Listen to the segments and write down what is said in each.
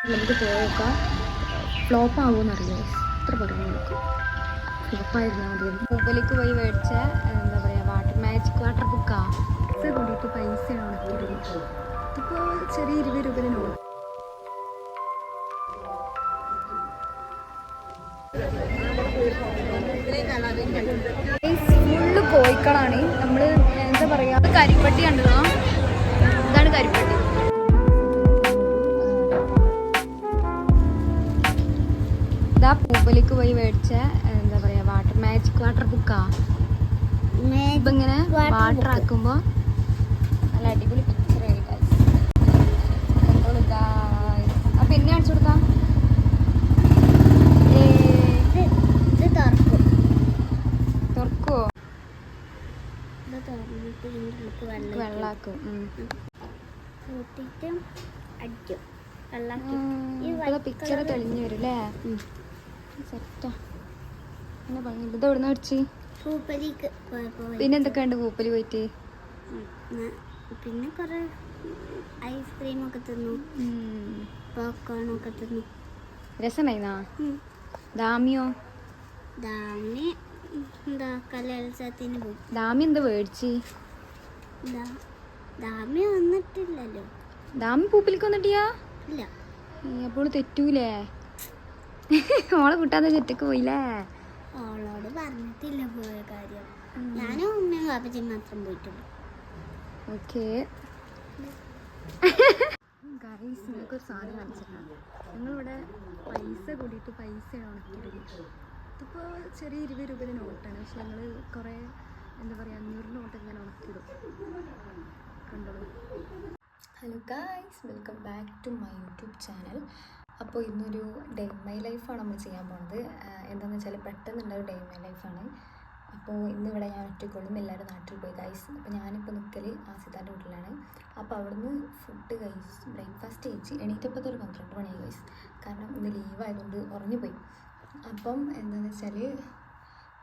നമുക്ക് പോയേക്കാം. ഫ്ലോപ്പ് ആവുമെന്നറിയില്ല, എത്ര പറയുന്നു നമുക്ക്. ഫ്ലോപ്പായിരുന്നാൽ മതി. പൂപ്പലിക്ക് പോയി മേടിച്ച എന്താ പറയുക മാജിക് വാട്ടർ ബുക്കാ പൈസ കൂടിയിട്ട് പൈസയാണ് ഉണക്കിയിടുന്നത്. ഇതിപ്പോൾ ചെറിയ 20 രൂപ നോട്ട്. ഫുള്ള് കോഴിക്കളാണ്. നമ്മൾ എന്താ പറയുക, കരിപ്പട്ടി കണ്ടോ? ഇതാണ് കരിപ്പട്ടി. ഇതാ പൂപ്പലിക്ക് പോയി മേടിച്ച എന്താ പറയുക മാജിക് വാട്ടർ ബുക്കാ. ഇപ്പം ഇങ്ങനെ വാട്ടർ ആക്കുമ്പോൾ നല്ല അടിപൊളി പിക്ചർ ആയി. അപ്പം എന്നെ അടിച്ചു കൊടുക്കാം. തുറക്കുവോ? വെള്ളാക്കും. പിക്ചർ തെളിഞ്ഞു വരും അല്ലേ? സെറ്റാ. പിന്നെ ഭംഗിയുണ്ട്. ഇത് എവിടെ നിന്ന് അടിച്ച്? പിന്നെ എന്തൊക്കെയുണ്ട് പൂപ്പലി പോയിട്ട്? പിന്നെ കുറെ ഐസ്ക്രീം ഒക്കെ തിന്നു, പോപ്കോൺ ഒക്കെ തിന്നു. രസമായിന്നാ? ദാമിയോ? ദാമി എന്താ കലോത്സവത്തിന് പോയി. ദാമി എന്താ മേടിച്ച്? ദാമി വന്നിട്ടില്ലല്ലോ. ദാമി പൂപ്പലിക്ക് വന്നിട്ടിയാ? ഇല്ല. അപ്പോൾ തെറ്റൂലേ? ഓളെ കൂട്ടാതെ ചെറ്റക്ക് പോയില്ലേ? ഓളോട് പറഞ്ഞിട്ടില്ല പോയ കാര്യം. ഞാനും ഉമ്മയും പാപ്പച്ചയും മാത്രം പോയിട്ടുള്ളൂ. ഓക്കെ ഗൈസ്, നിങ്ങൾക്കൊരു സാധനം കാണിച്ചിട്ടാണ്. ഞങ്ങളിവിടെ പൈസ കൂടിയിട്ട് പൈസയാണ് ഉണക്കിയിടുന്നത്. ഇതിപ്പോൾ ചെറിയ 20 രൂപ നോട്ടാണ്, പക്ഷെ ഞങ്ങൾ കുറേ എന്താ പറയുക 500 നോട്ട് ഇങ്ങനെ ഉണക്കിയിടും. കണ്ടോളൂ. Hello guys, welcome back to my YouTube channel. അപ്പോൾ ഇന്നൊരു ഡേ ഇൻ മൈ ലൈഫാണ് നമ്മൾ ചെയ്യാൻ പോകുന്നത്. എന്താണെന്ന് വെച്ചാൽ പെട്ടെന്നുണ്ടായ ഡേ ഇൻ മൈ ലൈഫാണ്. അപ്പോൾ ഇന്നിവിടെ ഞാൻ ഒറ്റയ്ക്കുള്ളും, എല്ലാവരും നാട്ടിൽ പോയി ഗൈസ്. അപ്പോൾ ഞാനിപ്പോൾ നിൽക്കൽ ആസിതാൻ്റെ വീട്ടിലാണ്. അപ്പോൾ അവിടുന്ന് ഫുഡ് കഴിച്ച് ബ്രേക്ക്ഫാസ്റ്റ് കഴിച്ച് എണീറ്റപ്പോൾ ഒരു 12 മണിയായി ഗൈസ്. കാരണം ഇന്ന് ലീവായതുകൊണ്ട് ഉറങ്ങിപ്പോയി. അപ്പം എന്താണെന്ന് വെച്ചാൽ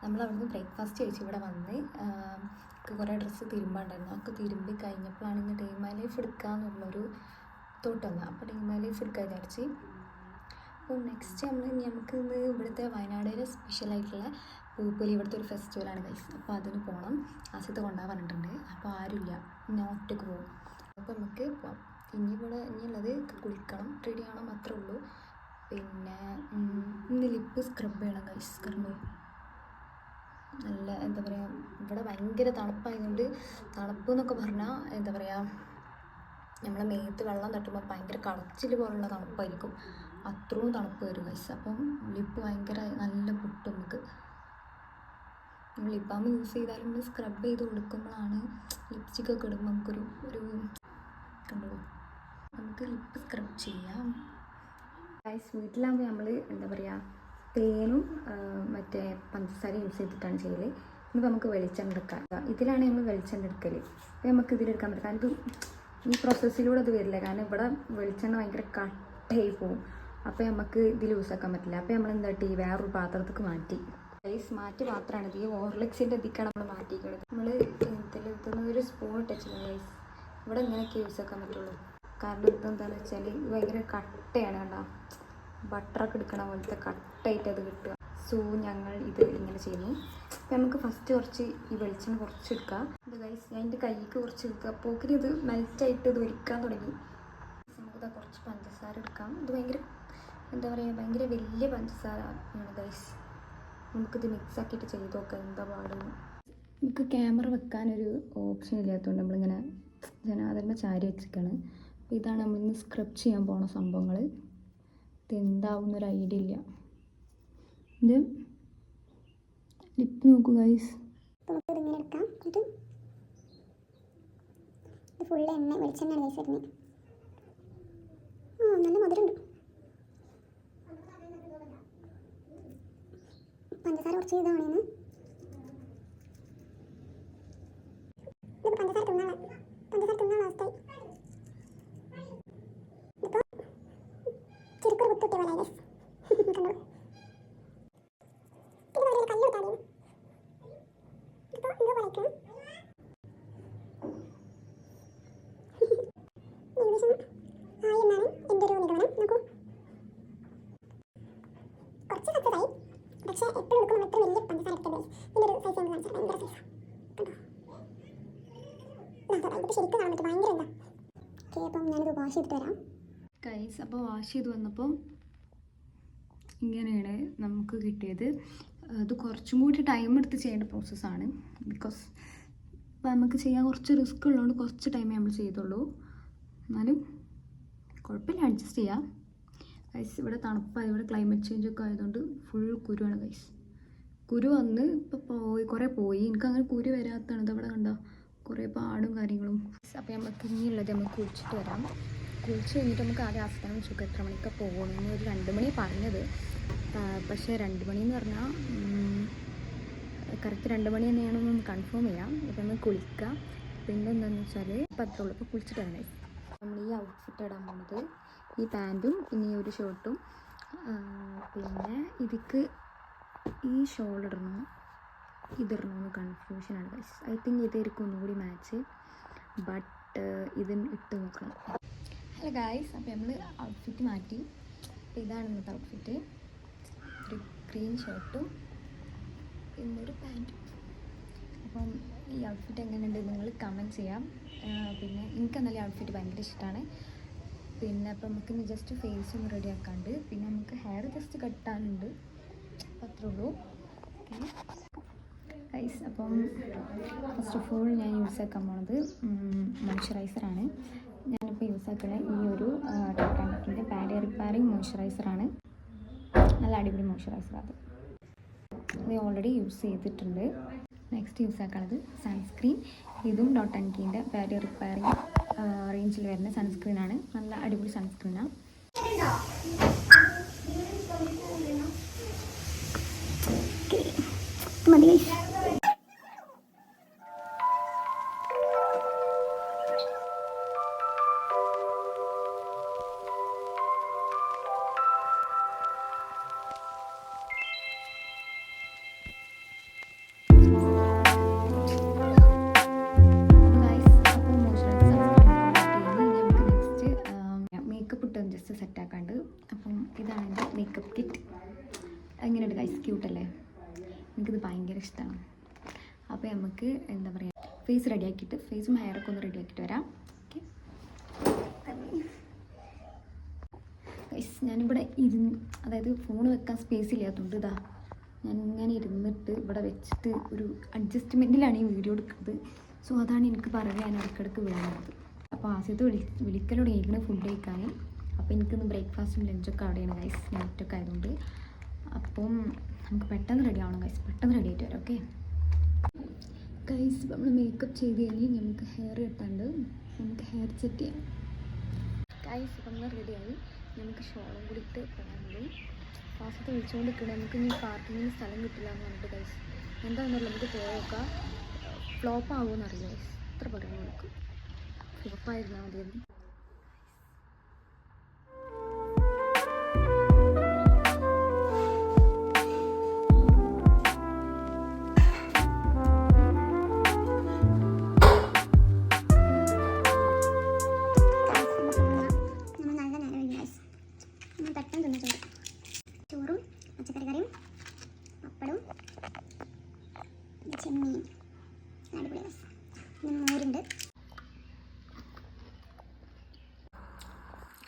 നമ്മളവിടുന്ന് ബ്രേക്ക്ഫാസ്റ്റ് കഴിച്ച് ഇവിടെ വന്ന് കുറേ ഡ്രസ്സ് തിരുമ്പാണ്ടായിരുന്നു. അതൊക്കെ തിരുമ്പി കഴിഞ്ഞപ്പോഴാണ് ഇന്ന് ഡേ ഇൻ മൈ ലൈഫ് എടുക്കാമെന്നുള്ളൊരു തോട്ട് വന്നത്. അപ്പോൾ ഡേ ഇൻ മൈ ലൈഫ് എടുക്കാൻ വിചാരിച്ച്. അപ്പോൾ നെക്സ്റ്റ് നമുക്ക് ഇന്ന് ഇവിടുത്തെ വയനാടിലെ സ്പെഷ്യലായിട്ടുള്ള പൂപ്പൊലി, ഇവിടുത്തെ ഒരു ഫെസ്റ്റിവലാണ് ഗൈസ്. അപ്പോൾ അതിന് പോകണം. ആസിത്ത് കൊണ്ടുപോകാൻ പറഞ്ഞിട്ടുണ്ട്. അപ്പോൾ ആരുമില്ല, ഞാൻ ഒറ്റയ്ക്ക് പോകും. അപ്പോൾ നമുക്ക് പോകാം. ഇനിയുള്ളത് കുളിക്കണം, റെഡി ആവണം, മാത്രമേ ഉള്ളൂ. പിന്നെ ഇന്ന് ലിപ്പ് സ്ക്രബ് ചെയ്യണം ഗൈസ്. സ്ക്രബ് നല്ല എന്താ പറയുക, ഇവിടെ ഭയങ്കര തണുപ്പായതുകൊണ്ട്, തണുപ്പ് എന്നൊക്കെ പറഞ്ഞാൽ എന്താ പറയുക, നമ്മളെ മേത്ത് വെള്ളം തട്ടുമ്പോൾ ഭയങ്കര കടച്ചിൽ പോലുള്ള തണുപ്പായിരിക്കും. അത്രയും തണുപ്പ് വരും ഗൈസ്. അപ്പം ലിപ്പ് ഭയങ്കര നല്ല പൊട്ടും. നമുക്ക് നമ്മൾ ലിപ് ബാം യൂസ് ചെയ്താലും നമ്മൾ സ്ക്രബ് ചെയ്ത് കൊടുക്കുമ്പോഴാണ്, ലിപ്സ്റ്റിക്കൊക്കെ ഇടുമ്പോൾ നമുക്കൊരു കണ്ടോളൂ. നമുക്ക് ലിപ്പ് സ്ക്രബ് ചെയ്യാം ഗൈസ്. വീട്ടിലാകുമ്പോൾ നമ്മൾ എന്താ പറയുക, തേനും മറ്റേ പഞ്ചസാര യൂസ് ചെയ്തിട്ടാണ് ചെയ്യൽ. ഇന്നിപ്പോൾ നമുക്ക് വെളിച്ചെണ്ണ എടുക്കാം. ഇതിലാണ് നമ്മൾ വെളിച്ചെണ്ണ എടുക്കൽ. അപ്പോൾ നമുക്ക് ഇതിലെടുക്കാൻ പറ്റും. കാരണം ഇത് ഈ പ്രോസസ്സിലൂടെ അത് വരില്ല. കാരണം ഇവിടെ വെളിച്ചെണ്ണ ഭയങ്കര കട്ടായി പോകും. അപ്പോൾ നമുക്ക് ഇതിൽ യൂസാക്കാൻ പറ്റില്ല. അപ്പോൾ നമ്മൾ എന്താട്ടി വേറൊരു പാത്രത്തേക്ക് മാറ്റി. ഗൈസ് മാറ്റി പാത്രമാണ് ഇത്. ഈ ഹോർലിക്സിൻ്റെ ഇതിക്കാണ് നമ്മൾ മാറ്റിയിരിക്കുന്നത്. നമ്മൾ ഇതിൽ ഒരു സ്പൂൺ ഇട്ടില്ല ഗൈസ്. ഇവിടെ ഇങ്ങനെയൊക്കെ യൂസാക്കാൻ പറ്റുള്ളൂ. കാരണം ഇതെന്താണെന്ന് വെച്ചാൽ ഇത് ഭയങ്കര കട്ടയാണ്. കണ്ടോ, ബട്ടറൊക്കെ എടുക്കണ പോലത്തെ കട്ടായിട്ട് അത് കിട്ടുക. സോ ഞങ്ങൾ ഇത് ഇങ്ങനെ ചെയ്യുന്നു. അപ്പോൾ നമുക്ക് ഫസ്റ്റ് കുറച്ച് ഈ വെളിച്ചെണ്ണ കുറച്ച് എടുക്കുക. ഇത് ഗൈസ് ഞാൻ എൻ്റെ കൈക്ക് കുറച്ച് എടുക്കുക. അപ്പോൾ ഇത് മെൽറ്റായിട്ട് ഇത് ഒലിക്കാൻ തുടങ്ങി. നമുക്കിത് കുറച്ച് പഞ്ചസാര എടുക്കാം. ഇത് ഭയങ്കര എന്താ പറയുക, ഭയങ്കര വലിയ പഞ്ചസാര ആണ് ഗൈസ്. നമുക്കിത് മിക്സ് ആക്കിയിട്ട് ചെയ്ത് നോക്കാം എന്താ പാടുന്നു. നമുക്ക് ക്യാമറ വെക്കാനൊരു ഓപ്ഷൻ ഇല്ലാത്തതുകൊണ്ട് നമ്മളിങ്ങനെ ജനാദരനെ ചാരി വെച്ചിരിക്കുകയാണ്. അപ്പോൾ ഇതാണ് നമ്മളിന്ന് സ്ക്രബ് ചെയ്യാൻ പോകുന്ന സംഭവങ്ങൾ. ഇതെന്താവുന്നൊരു ഐഡിയ ഇല്ല. ഇത് ലിപ്പ് നോക്കൂ ഗൈസ്. നമുക്കിതിങ്ങനെ എടുക്കാം. ഇത് ഫുള്ള് എണ്ണ വെളിച്ചെണ്ണ ഗൈസ് വരുന്നത്. നല്ല മധുരമുണ്ട്. പഞ്ചസാര കുറച്ച് ഇതാണെന്ന്. പഞ്ചസാര തിന്നാൻ അവസ്ഥയായി. ഇപ്പോൾ ചെറുക്കൊരു കുത്തുട്ടിയ പോലെ ഗൈസ്. കണ്ടോ, ഇത് കല്ല് കുത്താതെ ഇപ്പോൾ എന്തോ പോലെ ഏകദേശം ആയി എന്നാണ് എൻ്റെ ഒരു നിഗമനം. നോക്കൂ, ശരിക്കും കാണാൻ പറ്റും, ഭയങ്കര എന്താ. ഓക്കെ, അപ്പം ഞാനിത് വാഷ് ചെയ്തിട്ട് വരാം. ഗൈസ്, അപ്പോൾ വാഷ് ചെയ്ത് വന്നപ്പോൾ ഇങ്ങനെയാണ് നമുക്ക് കിട്ടിയത്. അത് കുറച്ചും കൂടി ടൈം എടുത്ത് ചെയ്യേണ്ട പ്രോസസ്സാണ്. ബിക്കോസ് ഇപ്പോൾ നമുക്ക് ചെയ്യാൻ കുറച്ച് റിസ്ക് ഉള്ളതുകൊണ്ട് കുറച്ച് ടൈമേ നമ്മൾ ചെയ്തുള്ളൂ. എന്നാലും കുഴപ്പമില്ല, അഡ്ജസ്റ്റ് ചെയ്യാം. ഗൈസ്, ഇവിടെ തണുപ്പായി, ഇവിടെ ക്ലൈമറ്റ് ചേഞ്ച് ഒക്കെ ആയതുകൊണ്ട് ഫുൾ കുരുവാണ് ഗൈസ്. കുരു വന്ന് ഇപ്പോൾ കുറേ പോയി. എനിക്കങ്ങനെ കുരു വരാത്തതാണ്. ഇതവിടെ കണ്ടോ കുറേ പാടും കാര്യങ്ങളും. അപ്പോൾ നമുക്ക് ഇനിയുള്ളത് നമുക്ക് കുളിച്ചിട്ട് വരാം. കുളിച്ച് കഴിഞ്ഞിട്ട് നമുക്ക് ആദ്യം ആസ്ഥാനം വെച്ചു എത്ര മണിക്കാണ് പോകണമെന്ന്. ഒരു 2 മണി പറഞ്ഞത്, പക്ഷേ 2 മണി എന്ന് പറഞ്ഞാൽ കറക്റ്റ് 2 മണി തന്നെയാണെന്ന് കൺഫേം ചെയ്യാം. ഇപ്പം നമ്മൾ കുളിക്കുക. പിന്നെ എന്താണെന്ന് വെച്ചാൽ ഇപ്പം അത്രേ ഉള്ളൂ. ഇപ്പോൾ കുളിച്ചിട്ട് വരണേ. നമ്മൾ ഈ ഔട്ട്ഫിറ്റ് ഇടാൻ പോകുന്നത് ഈ പാൻറ്റും ഇനി ഒരു ഷർട്ടും, പിന്നെ ഇതിക്ക് ഈ ഷോൾ ഇടണോ ഇതിടണമെന്ന് കൺഫ്യൂഷനാണ് ഗൈസ്. ഐ തിങ്ക് ഇതായിരിക്കും ഒന്നുകൂടി മാച്ച്, ബട്ട് ഇത് ഇട്ട് നോക്കണം. ഹലോ ഗൈസ്, അപ്പോൾ നമ്മൾ ഔട്ട്ഫിറ്റ് മാറ്റി. അപ്പോൾ ഇതാണ് ഇന്നത്തെ ഔട്ട്ഫിറ്റ്. ഒരു ഗ്രീൻ ഷർട്ടും ഇന്നൊരു പാൻറ്റും. അപ്പം ഈ ഔട്ട്ഫിറ്റ് എങ്ങനെയുണ്ട് നിങ്ങൾ കമൻറ്റ് ചെയ്യാം. പിന്നെ എനിക്ക് എന്നാലും ഈ ഔട്ട്ഫിറ്റ് ഭയങ്കര ഇഷ്ടമാണ്. പിന്നെ അപ്പം നമുക്കിന്ന് ജസ്റ്റ് ഫേസ് ഒന്ന് റെഡി ആക്കാണ്ട്, പിന്നെ നമുക്ക് ഹെയർ ജസ്റ്റ് കട്ടാനുണ്ട്. അപ്പോൾ അത്രേ ഉള്ളൂ. ഓക്കെ ഗൈസ്, അപ്പം ഫസ്റ്റ് ഓഫ് ഓൾ ഞാൻ യൂസ് ആക്കാൻ പോണത് മോയ്സ്ചറൈസറാണ്. ഞാനിപ്പോൾ യൂസ് ആക്കുന്ന ഈ ഒരു ടാറ്റാൻ്റെ പാഡി റിപ്പയറിങ് മോയ്സ്ചറൈസറാണ്. നല്ല അടിപൊളി മോയ്സ്ചറൈസർ. അത് ഓൾറെഡി യൂസ് ചെയ്തിട്ടുണ്ട്. നെക്സ്റ്റ് യൂസ് ആക്കുന്നത് സൺസ്ക്രീൻ. ഇതും ഡോട്ട് ആൻഡ് കീൻ്റെ പാഡി റിപ്പയറിങ് റേഞ്ചിൽ വരുന്ന സൺസ്ക്രീനാണ്. നല്ല അടിപൊളി സൺസ്ക്രീനാണ്. മതി ഗൈസ്. ജസ്റ്റ് സെറ്റാക്കാണ്ട്. അപ്പം ഇതാണ് എൻ്റെ മേക്കപ്പ് കിറ്റ്. എങ്ങനെയുണ്ട് ഗൈസ്? ക്യൂട്ടല്ലേ? എനിക്കിത് ഭയങ്കര ഇഷ്ടമാണ്. അപ്പോൾ നമുക്ക് എന്താ പറയുക, ഫേസ് റെഡിയാക്കിയിട്ട് ഫേസും ഹെയറൊക്കെ ഒന്ന് റെഡിയാക്കിയിട്ട് വരാം. ഓക്കെ ഗൈസ്, ഞാനിവിടെ അതായത് ഫോൺ വെക്കാൻ സ്പേസ് ഇല്ലാത്തതുകൊണ്ട് ഇതാ ഞാൻ ഇങ്ങനെ ഇരുന്നിട്ട് ഇവിടെ വെച്ചിട്ട് ഒരു അഡ്ജസ്റ്റ്മെൻറ്റിലാണ് ഈ വീഡിയോ എടുക്കുന്നത്. സോ അതാണ് എനിക്ക് പറയാൻ ഇടയ്ക്കിടയ്ക്ക് വീഴുന്നത്. അപ്പോൾ ആദ്യത്തെ വിളിക്കലോടെ കഴിക്കണം ഫുഡ് കഴിക്കാൻ. അപ്പോൾ എനിക്കൊന്ന് ബ്രേക്ക്ഫാസ്റ്റും ലഞ്ചൊക്കെ അവിടെയാണ് ഗൈസ്, നൈറ്റൊക്കെ ആയതുകൊണ്ട്. അപ്പം നമുക്ക് പെട്ടെന്ന് റെഡി ആവണം ഗൈസ്, പെട്ടെന്ന് റെഡി ആയിട്ട് വരാം. ഓക്കെ ഗൈസ്, നമ്മൾ മേക്കപ്പ് ചെയ്ത് കഴിഞ്ഞ് നമുക്ക് ഹെയർ കെട്ടാണ്ട് നമുക്ക് ഹെയർ സെറ്റ് ചെയ്യാം. ഗൈസ്, ഇപ്പം നമ്മൾ റെഡിയായി. നമുക്ക് ഷോളും കൂടി ഇട്ട് പോകാനുണ്ട്. ഫാസ്റ്റത്തെ വിളിച്ചുകൊണ്ട് നിൽക്കണേ. നമുക്ക് ഇനി പാർക്കിങ്ങിന് സ്ഥലം കിട്ടില്ല എന്ന് പറഞ്ഞിട്ട് ഗൈസ്. എന്താണെന്നറിയില്ല, നമുക്ക് പോയേക്കാം. ഫ്ലോപ്പ് ആകുമെന്ന് അറിയില്ല ഗൈസ്. എത്ര പറയുന്നു നമുക്ക് ഫ്ലോപ്പായിരുന്നാൽ മതിയെന്ന്. ചോറും പച്ചക്കറി കറിയും പപ്പടവും ചെമ്മീൻ അടിപൊളി. പിന്നെ മോരുണ്ട്.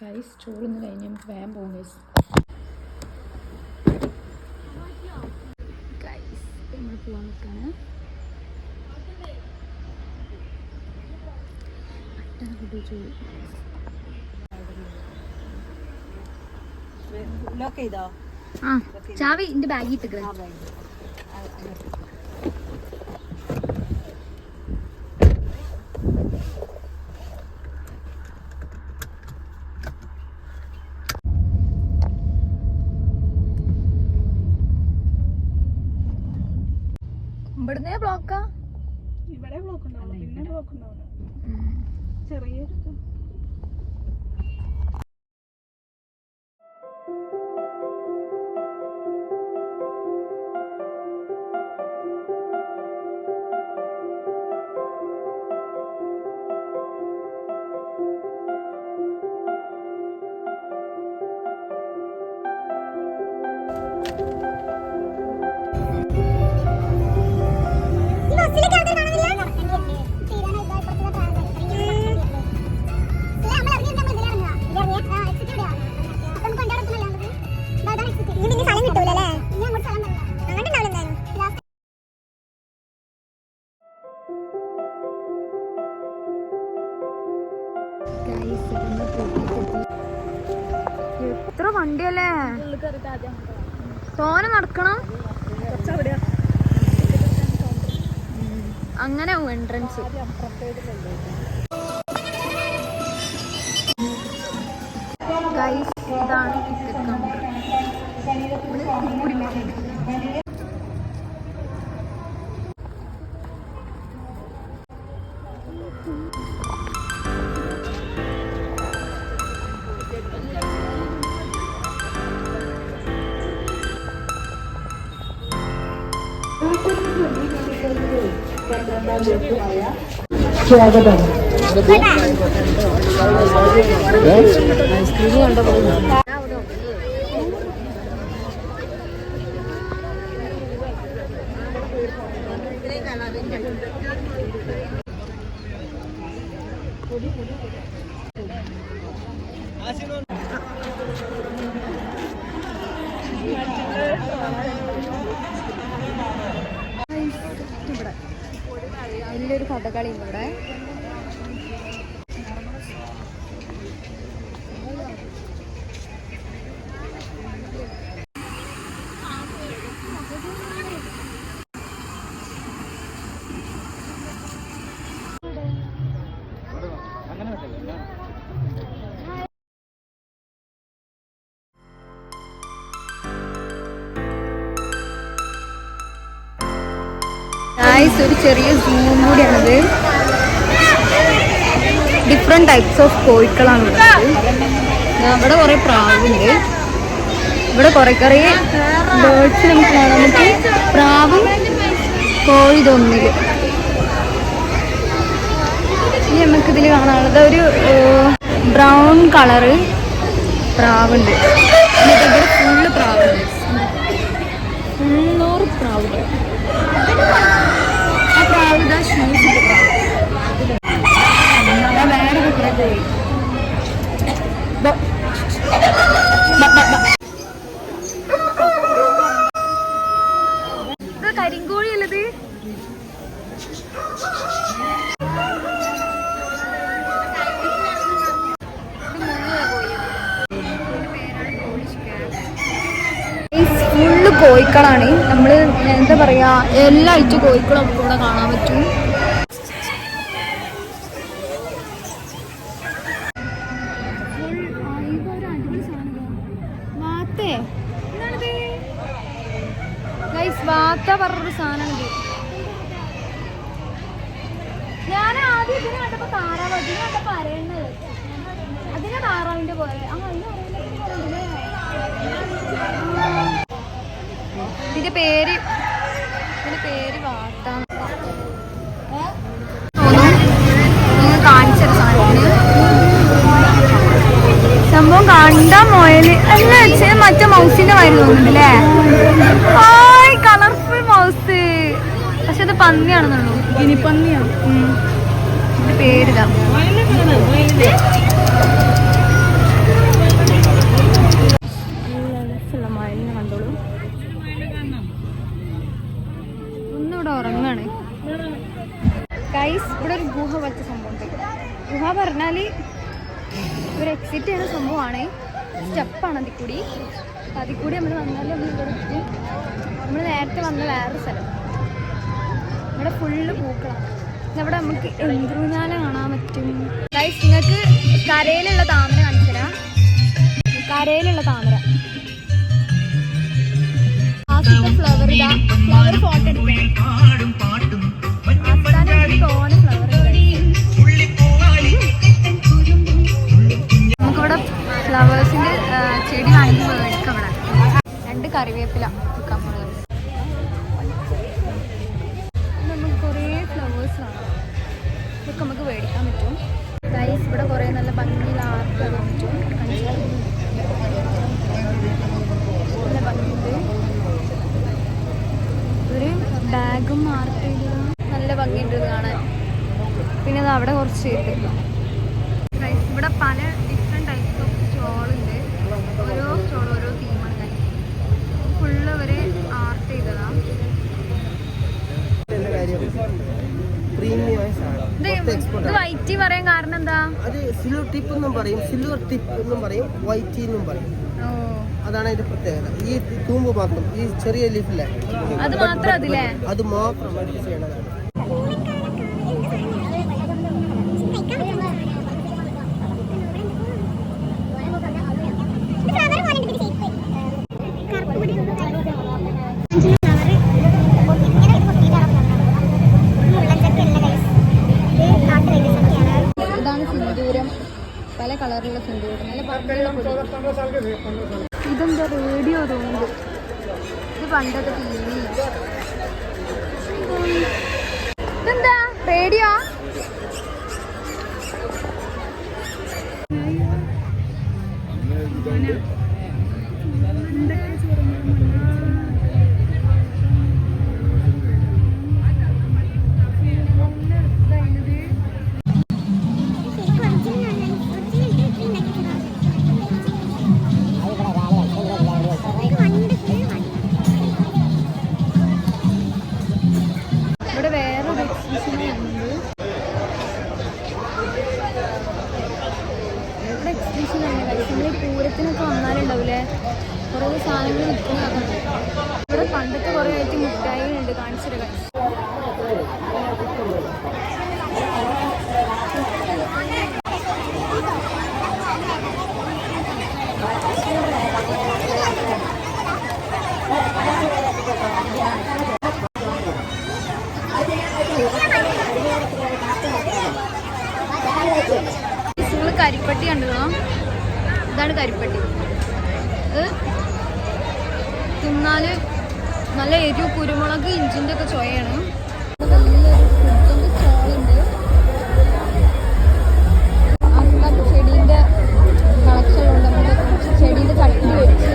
ഗൈസ്, ചോറൊന്ന് കഴിഞ്ഞ് നമുക്ക് വേഗം പോകും ഗൈസ്. ഗൈസ്, നമ്മൾ പോകാൻ നിൽക്കുകയാണ്. ചോറ് ആ ചാവി എൻ്റെ ബാഗിൽ ഇട്ടിട്ട് ഇവിടുന്നേ ബ്ലോക്കാ. ഇവിടെ ബ്ലോക്ക് ഉണ്ടാവും, പിന്നെ ബ്ലോക്ക് ഉണ്ടാവില്ല. ചെറിയൊരു ബസ്സിലേക്ക് ആൾക്കാർ കാണുന്നില്ല. എത്ര വണ്ടിയല്ലേ, ഉള്ളിൽ കയറിയിട്ട് ആദ്യം തോനെ നടക്കണം. കുറച്ച് അവിടെയാ അങ്ങനെ എൻട്രൻസ്. ഗൈസ്, ഇതാണ് ടിക്കറ്റ് കൗണ്ടർ. സ്വാഗതം. ഇവിടെ വലിയൊരു കഥകളി ഉണ്ട് ഇവിടെ. ഒരു ചെറിയ സൂം കൂടിയാണിത്. ഡിഫറെന്റ് ടൈപ്സ് ഓഫ് കോഴിക്കളാണ് ഉള്ളത്. ഇവിടെ കുറെ പ്രാവുണ്ട്. ഇവിടെ കുറെ ബേർഡ്സ് നമുക്ക് കാണാൻ പറ്റും. പ്രാവും കോഴി തൊന്നില്. ഇനി നമുക്ക് ഇതിൽ കാണാനുള്ളത് ഒരു ബ്രൗൺ കളറ് പ്രാവുണ്ട്. ഇവിടെ ഫുള്ള് പ്രാവുണ്ട്. ഫുള്ളോറ് പ്രാവുണ്ട്. ആ പ്രാവ് ഇതാ ഷൂസ് വേറെ കുറെ കോഴി. ഇത് കരിങ്കോഴി അല്ലത്. ഫുള്ള് കോഴിക്കളാണ്. നമ്മള് എന്താ പറയാ, എല്ലാ ഐറ്റം കോഴിക്കളും നമുക്ക് ഇവിടെ കാണാൻ പറ്റും. വാത്ത പറഞ്ഞൊരു സാധനമുണ്ട്. ഞാൻ ആദ്യം ഇതിനെ കണ്ടപ്പോ താറാവ്, അതിനെ കണ്ടപ്പോ അരയണ്ണത്, അതിനെ താറാവിന്റെ പോലെ. ഇതിന്റെ പേര് വാത്ത കാണിച്ചൊരു സാധനത്തിന് സംഭവം കണ്ട മൊയല് അല്ല വെച്ച് മറ്റേ മൗസിന്റെ മാതിരി തോന്നുന്നുണ്ടല്ലേ. Colourful mouse. പക്ഷെ അത് പന്നിയാണെന്നുള്ളൂ. ഇനി പന്നിയാണ്. ഇതിന്റെ പേരിതാ. മയിലിനെ കണ്ടോളൂ. ഒന്നിവിടെ ഉറങ്ങാണ്. ഗൈസ്, ഇവിടെ ഒരു ഗുഹ പോലത്തെ സംഭവം ഉണ്ട്. ഗുഹ പറഞ്ഞാല് ഒരു എക്സിറ്റ് ചെയ്യുന്ന സംഭവമാണ്. സ്റ്റെപ്പാണ് അതിൽ കൂടി. അതിൽ കൂടി നമ്മൾ വന്നാൽ നമ്മൾ നേരത്തെ വന്ന വേറൊരു സ്ഥലം. ഇവിടെ ഫുള്ള് പൂക്കളാണ്. ഇവിടെ നമുക്ക് എന്ത്രൂഞ്ഞാല കാണാൻ പറ്റും. ഗൈസ്, നിങ്ങൾക്ക് കരയിലുള്ള താമര കാണിച്ചു തരാം. കരയിലുള്ള താമര ഫ്ലവർ ഇതാ. ഫ്ലവർ ഫോട്ടോ എടുക്കാം. തോനെ ഫ്ലവർ. നമുക്കിവിടെ ഫ്ലവേഴ്സിന്റെ ചെടി വാങ്ങി മേടിക്കാം. ഇവിടെ 2 കറിവേപ്പില എടുക്കാം. നമുക്ക് കുറേ ഫ്ലവേഴ്സ് കാണാം. ഇതൊക്കെ നമുക്ക് മേടിക്കാൻ പറ്റും. ഗൈസ്, ഇവിടെ കുറേ നല്ല ഭംഗിയിൽ ആർട്ട് കാണാൻ പറ്റും. നല്ല ഭംഗിയുണ്ട്. ഒരു ബാഗും ആർട്ട് ചെയ്തത് നല്ല ഭംഗിയുണ്ട് ഇത് കാണാൻ. പിന്നെ അത് അവിടെ കുറച്ച് ഇവിടെ പല ഡിഫറെൻറ്റ് ടൈപ്സ് ഓഫ് സ്റ്റോളുണ്ട്. ഓരോ സ്റ്റോൾ ഓരോ തീമാണ്. ഫുള്ള് ഒരു ആർട്ട് ചെയ്തതാണ്. ഇത് പുറത്ത് എക്സ്പോർട്ട് ഇത് വൈറ്റ് പറയാൻ കാരണം എന്താ? അത് സിൽവർ ടിപ്പ് എന്നും പറയും, സിൽവർ ടിപ്പ് എന്നും പറയും, വൈറ്റ് എന്നും പറയും. ഓ, അതാണ് അതിന്റെ പ്രത്യേകത. ഈ തൂമ്പ് മാത്രം, ഈ ചെറിയ ലീഫില്ലേ, അത് മാത്രം അതില്ലേ? അത് മാത്രം ചെയ്യണതാണ്. ഇതാണ് സിന്ദൂരം, പല കളറിലുള്ള സിന്ദൂരം, നല്ല ഭംഗിയുള്ള പൊടി. ഇതെന്താ റേഡിയോ തോന്നുന്നത്? ഇത് പണ്ടത്തെ ടി വി. ഇതെന്താ റേഡിയോ? ഇവിടെ വേറൊരു എക്സിബിഷൻ ഉണ്ട്. ഇവിടെ എക്സിബിഷൻ ആണ്. നമ്മൾ പൂരത്തിനൊക്കെ വന്നാലുണ്ടാവില്ലേ കുറേ സാധനങ്ങൾ വിൽക്കുന്നതൊക്കെ. ഇവിടെ പണ്ടത്തെ കുറേ ആയിട്ട് മിഠായികളുണ്ട്, കാണിച്ചിട്ട് കാണിച്ചു. നിങ്ങൾ കരിപ്പട്ടി കണ്ടുകണോ? ഇതാണ് കരിപ്പട്ടി. ഇത് തിന്നാല് നല്ല എരിവ്, കുരുമുളക്, ഇഞ്ചിൻ്റെ ഒക്കെ ചൊയയാണ്. വലിയൊരു ഫുഡിൻ്റെ സ്റ്റോളുണ്ട്. ആൾക്കാർക്ക് ചെടീൻ്റെ കളക്ഷൻ ഉണ്ട്. നമ്മൾ ചെടീൻ്റെ ചട്ടി വെച്ച്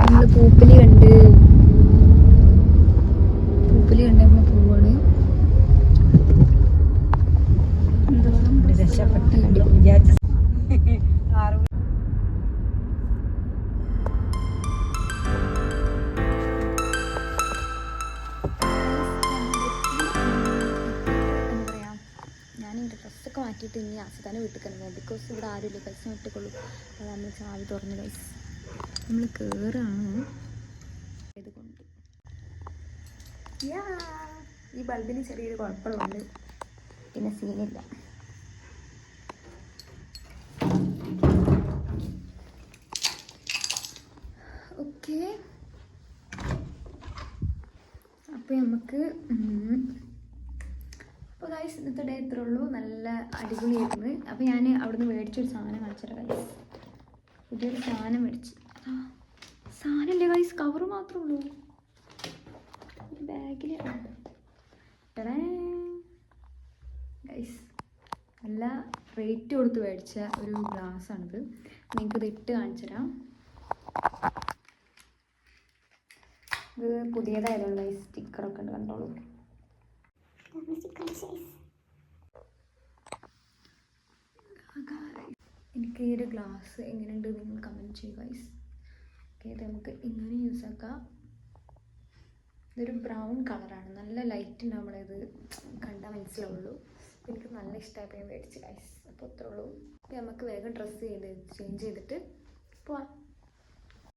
നമ്മള് പൂപ്പലി കണ്ട് നമ്മൾ പോവാണ്. ഡ്രസ്സൊക്കെ മാറ്റിയിട്ട് ഇനി ആസിതാനെ വീട്ടിൽ പോകും. ബിക്കോസ് ഇവിടെ ആരുമില്ല, പൈസ വിട്ടുകൊള്ളൂ. അത് നമ്മൾ ചാവി തുറന്ന് കഴിച്ച് നമ്മൾ കയറാണ്. ഇതുകൊണ്ട് ഈ ബൾബിന് ചെറിയൊരു കുഴപ്പമുള്ളതുകൊണ്ട് പിന്നെ സീനില്ല. ഓക്കെ, അപ്പോൾ നമുക്ക് അപ്പോൾ ഗൈസ് ഇന്നത്തെ ഡേ ഇത്രേ ഉള്ളൂ. നല്ല അടിപൊളിയായിരുന്നു. അപ്പോൾ ഞാൻ അവിടുന്ന് മേടിച്ചൊരു സാധനം കാണിച്ചിട്ട് ഗൈസ്, പുതിയൊരു സാധനം മേടിച്ചു. സാധനമില്ലേ ഗൈസ്, കവറ് മാത്രമേ ഉള്ളൂ. ഒരു ബാഗിൽ ഗൈസ് നല്ല റേറ്റ് കൊടുത്ത് മേടിച്ച ഒരു ഗ്ലാസ്സാണിത്. നിങ്ങൾക്കിത് ഇട്ട് കാണിച്ചു തരാം. ഇത് പുതിയതായതുകൊണ്ട് ഗൈസ് സ്റ്റിക്കറൊക്കെ ഉണ്ട്, കണ്ടോളൂ. എനിക്ക് ഈ ഒരു ഗ്ലാസ് എങ്ങനെയുണ്ട് നിങ്ങൾ കമൻറ്റ് ചെയ്യുക ഗൈസ്. ഓക്കെ, ഇത് നമുക്ക് ഇങ്ങനെ യൂസ് ആക്കാം. ഇതൊരു ബ്രൗൺ കളറാണ്, നല്ല ലൈറ്റ് നമ്മളിത് കണ്ടാൽ മനസ്സിലാവുള്ളൂ. എനിക്ക് നല്ല ഇഷ്ടമായപ്പോൾ ഞാൻ മേടിച്ച് ഗൈസ്. അപ്പോൾ അത്രേ ഉള്ളൂ. അപ്പോൾ നമുക്ക് വേഗം ഡ്രസ്സ് ചേഞ്ച് ചെയ്തിട്ട് പോവാം.